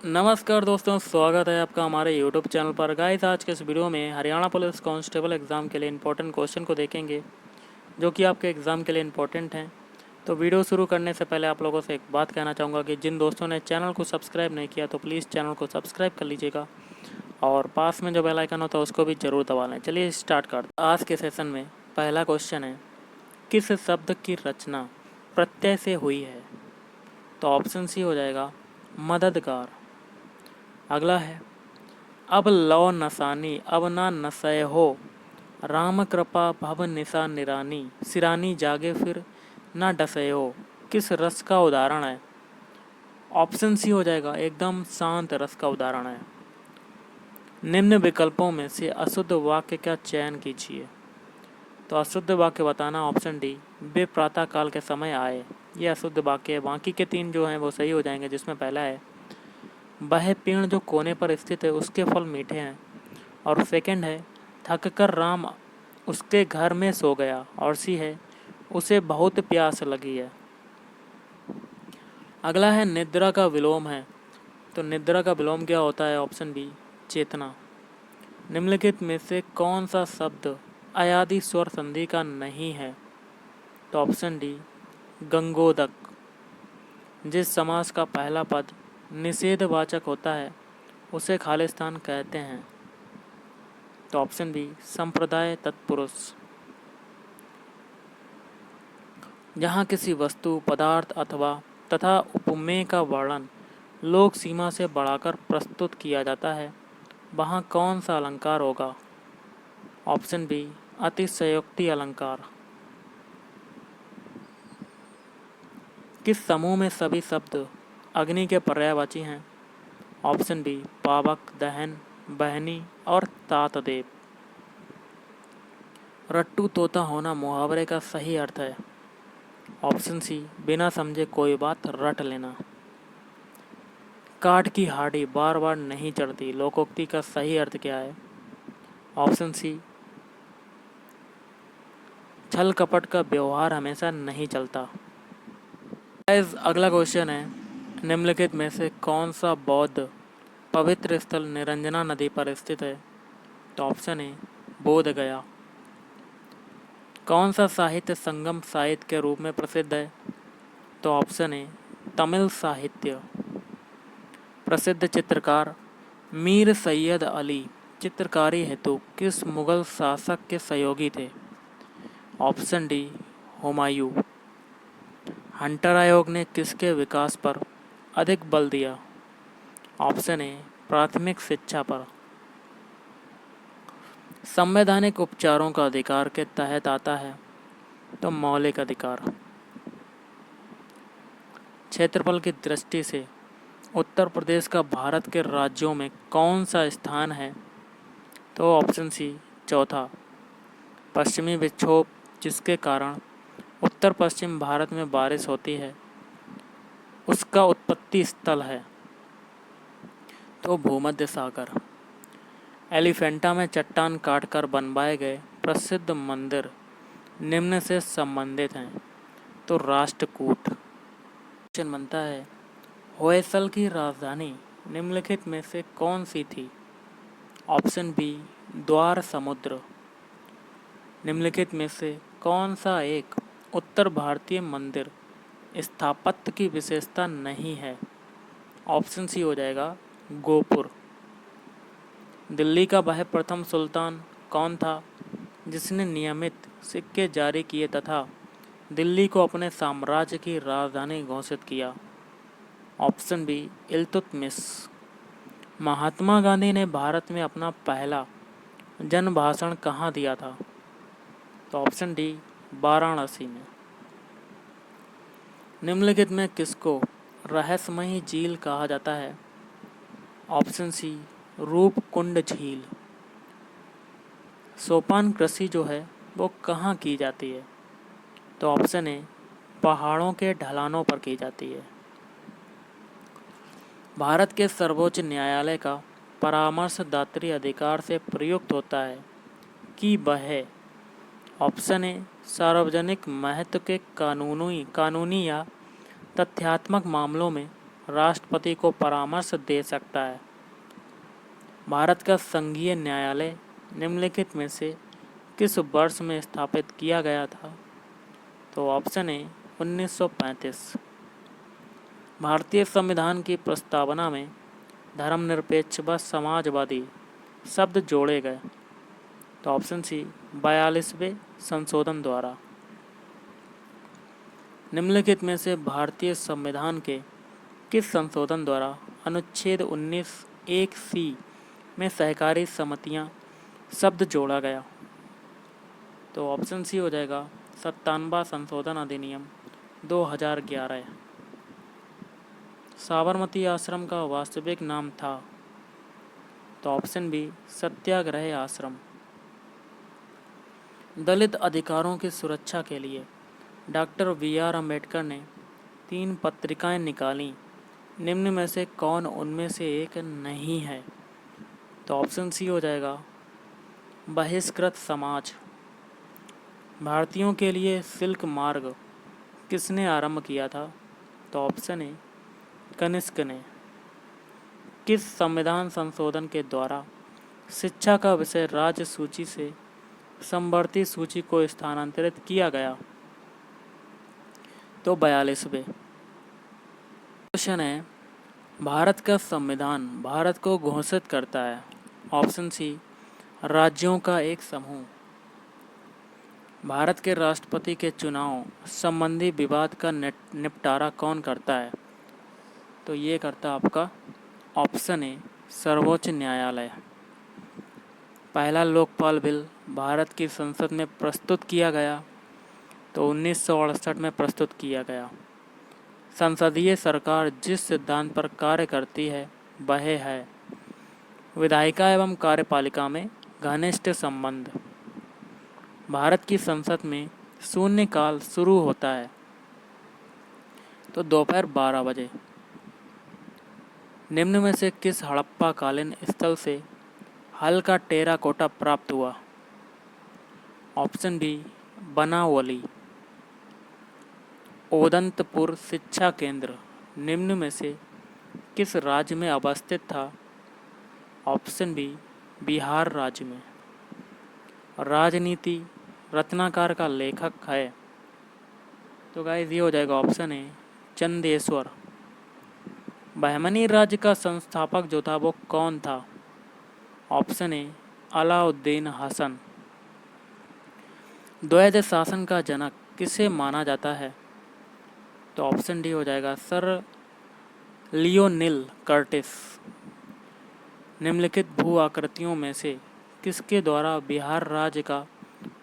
नमस्कार दोस्तों, स्वागत है आपका हमारे YouTube चैनल पर। गाइस, आज के इस वीडियो में हरियाणा पुलिस कांस्टेबल एग्ज़ाम के लिए इंपॉर्टेंट क्वेश्चन को देखेंगे जो कि आपके एग्ज़ाम के लिए इंपॉर्टेंट हैं। तो वीडियो शुरू करने से पहले आप लोगों से एक बात कहना चाहूँगा कि जिन दोस्तों ने चैनल को सब्सक्राइब नहीं किया तो प्लीज़ चैनल को सब्सक्राइब कर लीजिएगा और पास में जो बेल आइकन होता है उसको भी ज़रूर दबा लें। चलिए स्टार्ट करते हैं। आज के सेशन में पहला क्वेश्चन है, किस शब्द की रचना प्रत्यय से हुई है? तो ऑप्शन सी हो जाएगा मददगार। अगला है, अब लो नसानी अब ना नसय हो, राम कृपा भव निशा निरानी, सिरानी जागे फिर ना डसयो। किस रस का उदाहरण है? ऑप्शन सी हो जाएगा एकदम शांत रस का उदाहरण है। निम्न विकल्पों में से अशुद्ध वाक्य का चयन कीजिए। तो अशुद्ध वाक्य बताना ऑप्शन डी, वे प्रातः काल के समय आए। ये अशुद्ध वाक्य है। बाकी के तीन जो हैं वो सही हो जाएंगे, जिसमें पहला है वह पेड़ जो कोने पर स्थित है उसके फल मीठे हैं, और सेकंड है थक कर राम उसके घर में सो गया, और सी है उसे बहुत प्यास लगी है। अगला है निद्रा का विलोम है। तो निद्रा का विलोम क्या होता है? ऑप्शन बी, चेतना। निम्नलिखित में से कौन सा शब्द अयादि स्वर संधि का नहीं है? तो ऑप्शन डी, गंगोदक। जिस समास का पहला पद निषेधवाचक होता है उसे खालिस्तान कहते हैं। तो ऑप्शन बी, संप्रदाय तत्पुरुष। जहाँ किसी वस्तु, पदार्थ अथवा तथा उपमेय का वर्णन लोक सीमा से बढ़ाकर प्रस्तुत किया जाता है, वहाँ कौन सा अलंकार होगा? ऑप्शन बी, अतिशयोक्ति अलंकार। किस समूह में सभी शब्द अग्नि के पर्यायवाची हैं? ऑप्शन बी, पावक, दहन, बहनी और तातदेव। रट्टू तोता होना मुहावरे का सही अर्थ है। ऑप्शन सी, बिना समझे कोई बात रट लेना। काठ की हाड़ी बार बार नहीं चढ़ती लोकोक्ति का सही अर्थ क्या है? ऑप्शन सी, छल कपट का व्यवहार हमेशा नहीं चलता। अगला क्वेश्चन है, निम्नलिखित में से कौन सा बौद्ध पवित्र स्थल निरंजना नदी पर स्थित है? तो ऑप्शन ए, बोध गया। कौन सा साहित्य संगम साहित्य के रूप में प्रसिद्ध है? तो ऑप्शन ए, तमिल साहित्य। प्रसिद्ध चित्रकार मीर सैयद अली चित्रकारी हेतु किस मुगल शासक के सहयोगी थे? Option D, Humayun. हंटर आयोग ने किसके विकास पर अधिक बल दिया? ऑप्शन ए, प्राथमिक शिक्षा पर। संवैधानिक उपचारों का अधिकार के तहत आता है? तो मौलिक अधिकार। क्षेत्रफल की दृष्टि से उत्तर प्रदेश का भारत के राज्यों में कौन सा स्थान है? तो ऑप्शन सी, चौथा। पश्चिमी विक्षोभ जिसके कारण उत्तर पश्चिम भारत में बारिश होती है उसका उत्पत्ति स्थल है? तो भूमध्य सागर। एलिफेंटा में चट्टान काटकर बनवाए गए प्रसिद्ध मंदिर निम्न से संबंधित हैं? तो राष्ट्रकूट। क्वेश्चन बनता है, होयसल की राजधानी निम्नलिखित में से कौन सी थी? ऑप्शन बी, द्वार समुद्र। निम्नलिखित में से कौन सा एक उत्तर भारतीय मंदिर स्थापत्य की विशेषता नहीं है? ऑप्शन सी हो जाएगा, गोपुर। दिल्ली का वह प्रथम सुल्तान कौन था जिसने नियमित सिक्के जारी किए तथा दिल्ली को अपने साम्राज्य की राजधानी घोषित किया? Option B, Iltutmish. महात्मा गांधी ने भारत में अपना पहला जन भाषण कहाँ दिया था? तो ऑप्शन डी, वाराणसी में। निम्नलिखित में किसको रहस्यमयी झील कहा जाता है? ऑप्शन सी, रूपकुंड झील। सोपान कृषि जो है वो कहाँ की जाती है? तो ऑप्शन ए, पहाड़ों के ढलानों पर की जाती है। भारत के सर्वोच्च न्यायालय का परामर्शदात्री अधिकार से प्रयुक्त होता है कि वह, ऑप्शन ए, सार्वजनिक महत्व के कानूनी या तथ्यात्मक मामलों में राष्ट्रपति को परामर्श दे सकता है। भारत का संघीय न्यायालय निम्नलिखित में से किस वर्ष में स्थापित किया गया था? तो ऑप्शन ए 1935। भारतीय संविधान की प्रस्तावना में धर्मनिरपेक्ष व समाजवादी शब्द जोड़े गए। तो ऑप्शन सी 42वें संशोधन द्वारा। निम्नलिखित में से भारतीय संविधान के किस संशोधन द्वारा अनुच्छेद 19(1)(c) में सहकारी समितियां शब्द जोड़ा गया? तो ऑप्शन सी हो जाएगा 97वां संशोधन अधिनियम 2011। साबरमती आश्रम का वास्तविक नाम था? तो ऑप्शन बी सत्याग्रह आश्रम। दलित अधिकारों की सुरक्षा के लिए डॉक्टर बी.आर. अम्बेडकर ने 3 पत्रिकाएं निकालीं। निम्न में से कौन उनमें से एक नहीं है? तो ऑप्शन सी हो जाएगा बहिष्कृत समाज। भारतीयों के लिए सिल्क मार्ग किसने आरंभ किया था? तो ऑप्शन ए कनिष्क ने। किस संविधान संशोधन के द्वारा शिक्षा का विषय राज्य सूची से समवर्ती सूची को स्थानांतरित किया गया? तो 42वें। क्वेश्चन है, भारत का संविधान भारत को घोषित करता है? ऑप्शन सी राज्यों का एक समूह। भारत के राष्ट्रपति के चुनाव संबंधी विवाद का निपटारा कौन करता है? तो ये करता आपका ऑप्शन ए सर्वोच्च न्यायालय। पहला लोकपाल बिल भारत की संसद में प्रस्तुत किया गया? तो 1968 में प्रस्तुत किया गया। संसदीय सरकार जिस सिद्धांत पर कार्य करती है वह है विधायिका एवं कार्यपालिका में घनिष्ठ संबंध। भारत की संसद में शून्यकाल शुरू होता है? तो दोपहर 12 बजे। निम्न में से किस हड़प्पा कालीन स्थल से हल्का टेराकोटा प्राप्त हुआ? ऑप्शन बी बनावली। ओदंतपुर शिक्षा केंद्र निम्न में से किस राज्य में अवस्थित था? ऑप्शन बी बिहार राज्य में। राजनीति रत्नाकर का लेखक है? तो गाइस ये हो जाएगा ऑप्शन ए चंदेश्वर। बहमनी राज्य का संस्थापक जो था वो कौन था? Option A Alauddin Hasan. द्वैध शासन का जनक किसे माना जाता है? तो ऑप्शन डी हो जाएगा सर लियोनिल कर्टिस। निम्नलिखित भू आकृतियों में से किसके द्वारा बिहार राज्य का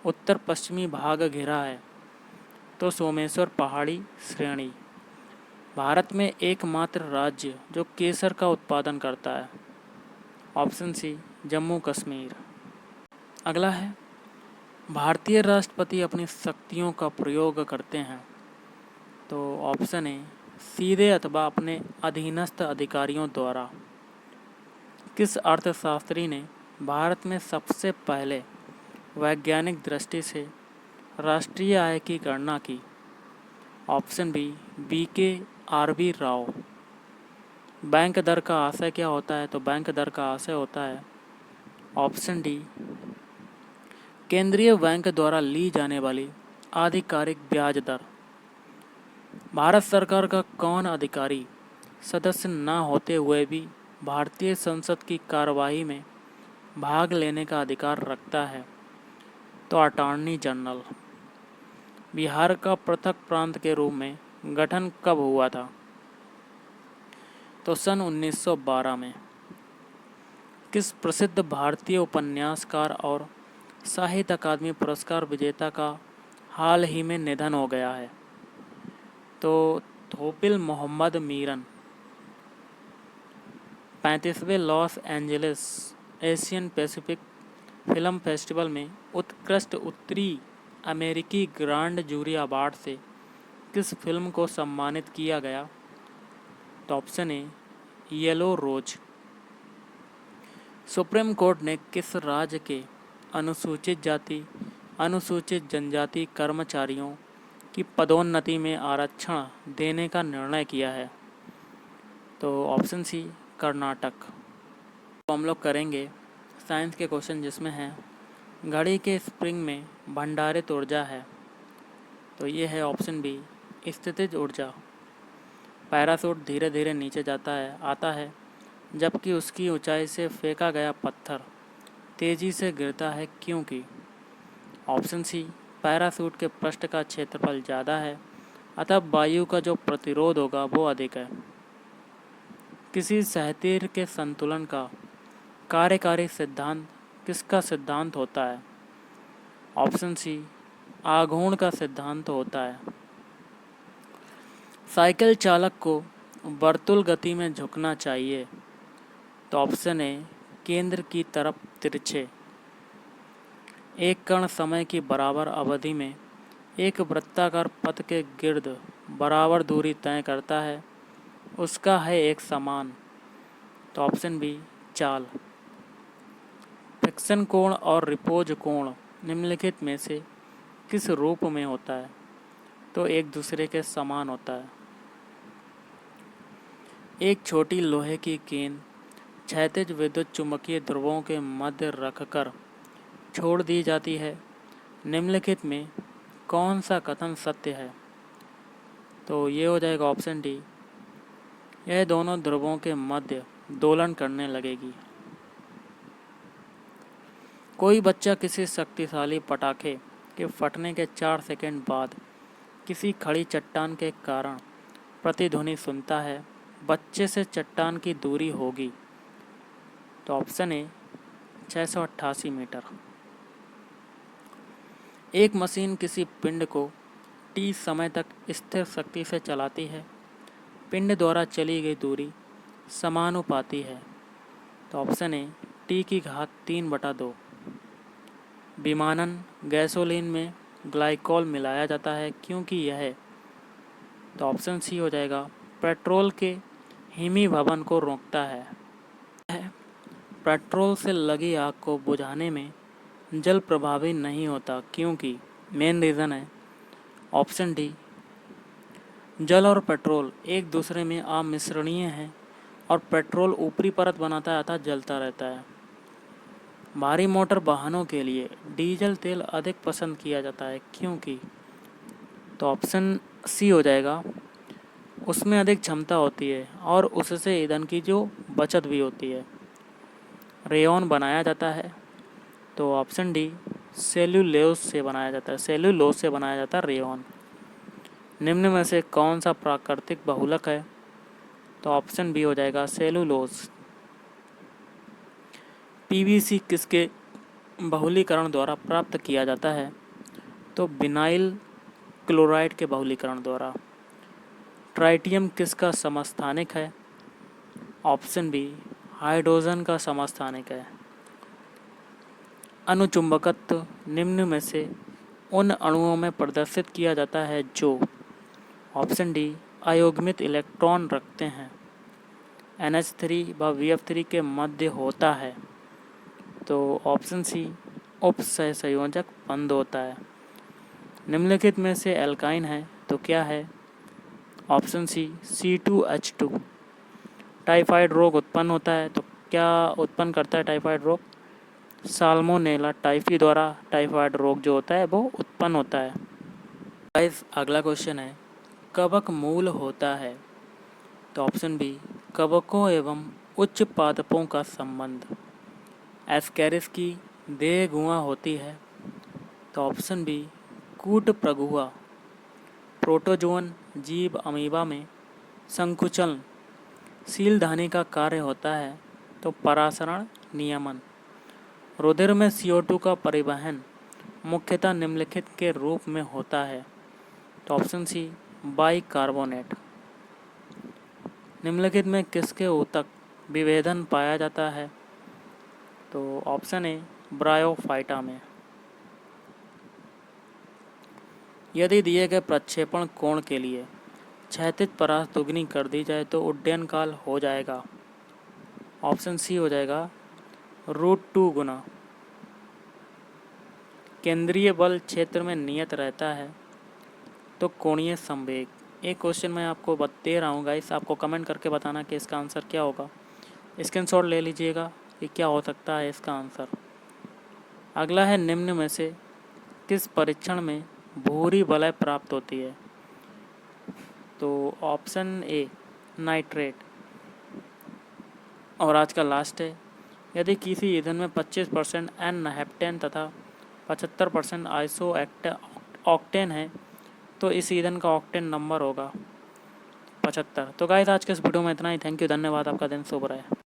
उत्तर पश्चिमी भाग घिरा है? तो सोमेश्वर पहाड़ी श्रेणी। भारत में एकमात्र राज्य जो केसर का उत्पादन करता है? Option C Jammu Kashmir. अगला है, भारतीय राष्ट्रपति अपनी शक्तियों का प्रयोग करते हैं? तो ऑप्शन ए सीधे अथवा अपने अधीनस्थ अधिकारियों द्वारा। किस अर्थशास्त्री ने भारत में सबसे पहले वैज्ञानिक दृष्टि से राष्ट्रीय आय की गणना की? Option B BKRB Rao. Bank दर का आशय क्या होता है? तो बैंक दर का आशय होता है ऑप्शन डी केंद्रीय बैंक द्वारा ली जाने वाली आधिकारिक ब्याज दर। भारत सरकार का कौन अधिकारी सदस्य न होते हुए भी भारतीय संसद की कार्यवाही में भाग लेने का अधिकार रखता है? तो अटॉर्नी जनरल। बिहार का पृथक प्रांत के रूप में गठन कब हुआ था? तो सन 1912 में। किस प्रसिद्ध भारतीय उपन्यासकार और साहित्य अकादमी पुरस्कार विजेता का हाल ही में निधन हो गया है? तो थोपिल मोहम्मद मीरन। 35वें Los Angeles Asian Pacific film festival में उत्कृष्ट उत्तरी अमेरिकी ग्रांड जूरी अवार्ड से किस फिल्म को सम्मानित किया गया? तो option A yellow rose. Supreme court ने किस राज्य के अनुसूचित जाति अनुसूचित जनजाति कर्मचारियों की पदोन्नति में आरक्षण देने का निर्णय किया है? तो ऑप्शन सी कर्नाटक। तो हम लोग करेंगे साइंस के क्वेश्चन जिसमें है घड़ी के स्प्रिंग में भंडारित ऊर्जा है। तो ये है ऑप्शन बी स्थितिज ऊर्जा। पैराशूट धीरे धीरे नीचे आता है जबकि उसकी ऊंचाई से फेंका गया पत्थर तेजी से गिरता है क्योंकि ऑप्शन सी पैराशूट के पृष्ठ का क्षेत्रफल ज़्यादा है अतः वायु का जो प्रतिरोध होगा वो अधिक है। किसी सहतीर के संतुलन का कार्यकारी सिद्धांत किसका सिद्धांत होता है? ऑप्शन सी आघूर्ण का सिद्धांत होता है। साइकिल चालक को वर्तुल गति में झुकना चाहिए। तो ऑप्शन ए केंद्र की तरफ तिरछे। एक कण समय की बराबर अवधि में एक वृत्ताकार पथ के गिर्द बराबर दूरी तय करता है, उसका है एक समान। तो ऑप्शन बी चाल। फिक्सन कोण और रिपोज कोण निम्नलिखित में से किस रूप में होता है? तो एक दूसरे के समान होता है। एक छोटी लोहे की गेंद क्षैतिज विद्युत चुम्बकीय ध्रुवों के मध्य रखकर छोड़ दी जाती है। निम्नलिखित में कौन सा कथन सत्य है? तो ये हो जाएगा ऑप्शन डी, यह दोनों ध्रुवों के मध्य दोलन करने लगेगी। कोई बच्चा किसी शक्तिशाली पटाखे के फटने के 4 सेकंड बाद किसी खड़ी चट्टान के कारण प्रतिध्वनि सुनता है, बच्चे से चट्टान की दूरी होगी। तो ऑप्शन ए 688 मीटर। एक मशीन किसी पिंड को t समय तक स्थिर शक्ति से चलाती है। पिंड द्वारा चली गई दूरी समानुपाती है। तो ऑप्शन ए t की घात 3/2। विमानन गैसोलीन में ग्लाइकॉल मिलाया जाता है क्योंकि यह, तो ऑप्शन सी हो जाएगा, पेट्रोल के हिमीभवन को रोकता है। पेट्रोल से लगी आग को बुझाने में जल प्रभावी नहीं होता क्योंकि मेन रीज़न है ऑप्शन डी, जल और पेट्रोल एक दूसरे में अमिश्रणीय हैं और पेट्रोल ऊपरी परत बनाता है अतः जलता रहता है। भारी मोटर वाहनों के लिए डीजल तेल अधिक पसंद किया जाता है क्योंकि, तो ऑप्शन सी हो जाएगा, उसमें अधिक क्षमता होती है और उससे ईंधन की जो बचत भी होती है। रेयॉन बनाया जाता है। तो ऑप्शन डी सेल्यूलोज से बनाया जाता है रेयॉन। निम्न में से कौन सा प्राकृतिक बहुलक है? तो ऑप्शन बी हो जाएगा सेल्यूलोज। पीवीसी किसके बहुलीकरण द्वारा प्राप्त किया जाता है? तो विनाइल क्लोराइड के बहुलीकरण द्वारा। ट्राइटियम किसका समस्थानिक है? ऑप्शन बी हाइड्रोजन का समस्थानिक है। अनुचुंबकत्व निम्न में से उन अणुओं में प्रदर्शित किया जाता है जो, ऑप्शन डी, अयुग्मित इलेक्ट्रॉन रखते हैं। NH3 व VF3 के मध्य होता है। तो ऑप्शन सी उपसहसंयोजक बंध होता है। निम्नलिखित में से एल्काइन है तो क्या है? ऑप्शन सी C2H2। टाइफाइड रोग उत्पन्न होता है तो क्या उत्पन्न करता है टाइफाइड रोग? साल्मोनेला टाइफी द्वारा टाइफाइड रोग जो होता है वो उत्पन्न होता है। गाइस अगला क्वेश्चन है, कवक मूल होता है? तो ऑप्शन बी कवकों एवं उच्च पादपों का संबंध। एस्केरिस की देह गुहा होती है। तो ऑप्शन बी कूट प्रगुहा। प्रोटोजोन जीव अमीबा में संकुचन सीलधानी का कार्य होता है। तो परासरण नियमन। रुधिर में CO2 का परिवहन मुख्यतः निम्नलिखित के रूप में होता है। तो ऑप्शन सी बाइकार्बोनेट। निम्नलिखित में किसके ऊतक विभेदन पाया जाता है? तो ऑप्शन ए ब्रायोफाइटा में। यदि दिए गए प्रक्षेपण कोण के लिए क्षैतिज परास दुगनी कर दी जाए तो उड्डयन काल हो जाएगा। ऑप्शन सी हो जाएगा √2 गुना। केंद्रीय बल क्षेत्र में नियत रहता है तो कोणीय संवेग। एक क्वेश्चन मैं आपको दे रहा हूँ गाइस, आपको कमेंट करके बताना कि इसका आंसर क्या होगा। स्क्रीनशॉट ले लीजिएगा कि क्या हो सकता है इसका आंसर। अगला है, निम्न में से किस परीक्षण में भूरी वलय प्राप्त होती है? तो ऑप्शन ए नाइट्रेट, और आज का लास्ट है, यदि किसी ईंधन में 25% एन हेप्टेन तथा 75% आइसो ऑक्टेन है तो इस ईंधन का ऑक्टेन नंबर होगा 75। तो गाइस आज के इस वीडियो में इतना ही। थैंक यू, धन्यवाद, आपका दिन शुभ रहे।